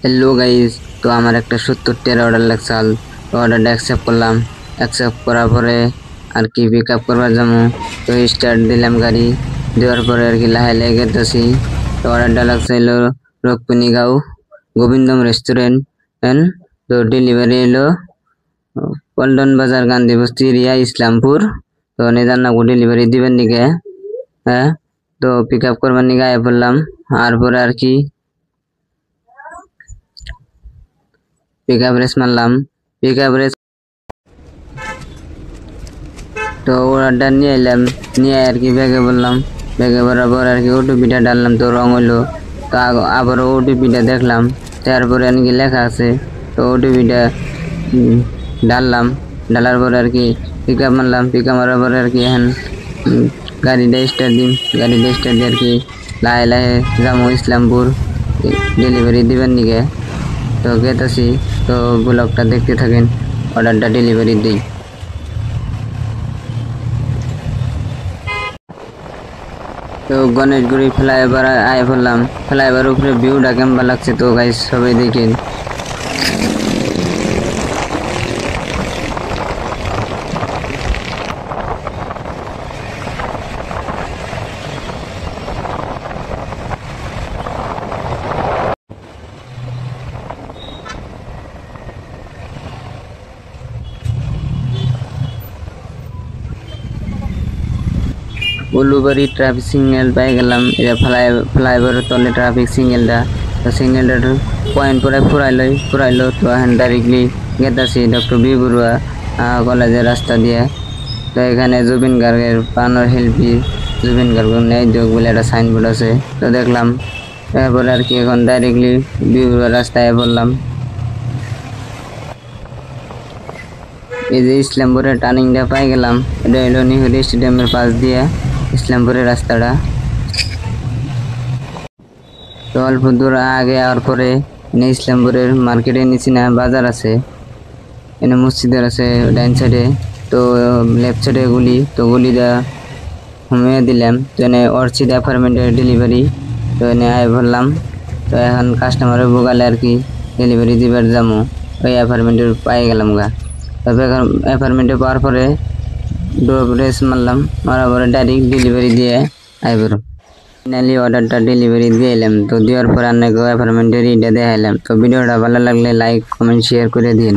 Hello guys, তো আমার একটা 70 অর্ডার লাগছাল। তো অর্ডারটা অ্যাকসেপ্ট করলাম। অ্যাকসেপ্ট করার পরে আর কি পিক আপ করবার যাবো। তো স্টার্ট দিলাম গাড়ি, দেওয়ার পরে আর কি লাহে লাহে গেতেছি। তো অর্ডারটা লাগছে এলো রোকপুনিগাঁও গোবিন্দম রেস্টুরেন্ট। তো ডেলিভারি এলো পল্টন বাজার গান্ধী বস্তি এরিয়া ইসলামপুর। তো নিজার না ডেলিভারি দিবেন নিকে। হ্যাঁ, তো পিক আপ করবার নিকে আয় পড়লাম। আর পরে আর কি পিক আপ রেস মারলাম। পিক আপ রেস তো অর্ডারটা নিয়ে এলাম, নিয়ে আর কি ব্যাগে বললাম। ব্যাগে বরাবর আর কি ওটিপিটা ডাললাম, তো রং হইলো। তো আবারও ওটিপিটা দেখলাম, তারপরে আর কি লেখা আছে। তো ওটিপিটা ডাললাম, ডালার পরে আর কি পিক আপ মারলাম। পিক আপ মারার পরে আর কি এখন গাড়িটা স্টার্ট দিন। গাড়িটা স্টার্ট দিয়ে আর কি লাহে লাহে যাবো ইসলামপুর ডেলিভারি দিবেন নিকে। তো গেতেছি, তো ব্লগটা দেখতে থাকেন, অর্ডারটা ডেলিভারি দিই। তো গণেশগুড়ি ফ্লাইওভার আয় পড়লাম। ফ্লাইওভার উপরে ভিউটা কেমন লাগছে তো গাইস সবাই দেখেন। উলুবাড়ি ট্রাফিক সিগন্যাল পাই গেলাম। এটা ফ্লাইওভারের তলে ট্রাফিক সিগন্যালটা। তো সিগন্যালটা পয়েন্ট পরে ফুরাইলো। তো এখন ডাইরেক্টলি গেতাছি ডক্টর বি বড়ুয়া কলেজের রাস্তা দিয়ে। তো এখানে জুবিন গার্গের পানোর শিল্পী জুবিন গার্গের ন্যায় যোগ বলে একটা সাইনবোর্ড আছে, তো দেখলাম। তারপরে আর কি এখন ডাইরেক্টলি বি বড়ুয়া রাস্তায় বললাম। এই যে ইসলামপুরের টার্নিংটা পাই গেলাম। এটা হলো নেহেরু স্টেডিয়ামের পাশ দিয়ে ইসলামপুরের রাস্তাটা। তো অল্প দূর আগে আর পরে ইসলামপুরের মার্কেটের নিচে না বাজার আছে, এনে মসজিদের আছে ডাইন সাইডে। তো লেফট সাইডে গুলি, তো গুলিটা ঘুমিয়ে দিলাম। তো এনে অর্চিড অ্যাপার্টমেন্টের ডেলিভারি। তো এনে আয় বললাম। তো এখন কাস্টমারের বোগালে আর কি ডেলিভারি দিবার যাবো, ওই অ্যাপার্টমেন্টের পাই গেলাম গা। তারপরে অ্যাপার্টমেন্টে পাওয়ার পরে ডোর প্রেস মারলাম, মারার পরে ডাইরেক্ট ডেলিভারি দিয়ে আইবার। ফাইনালি অর্ডারটা ডেলিভারি দিয়ে এলাম। তো দেওয়ার পরে অনেক অ্যাপার্টমেন্টের ইটা দেখাইলাম। তো ভিডিওটা ভালো লাগলে লাইক কমেন্ট শেয়ার করে দিন।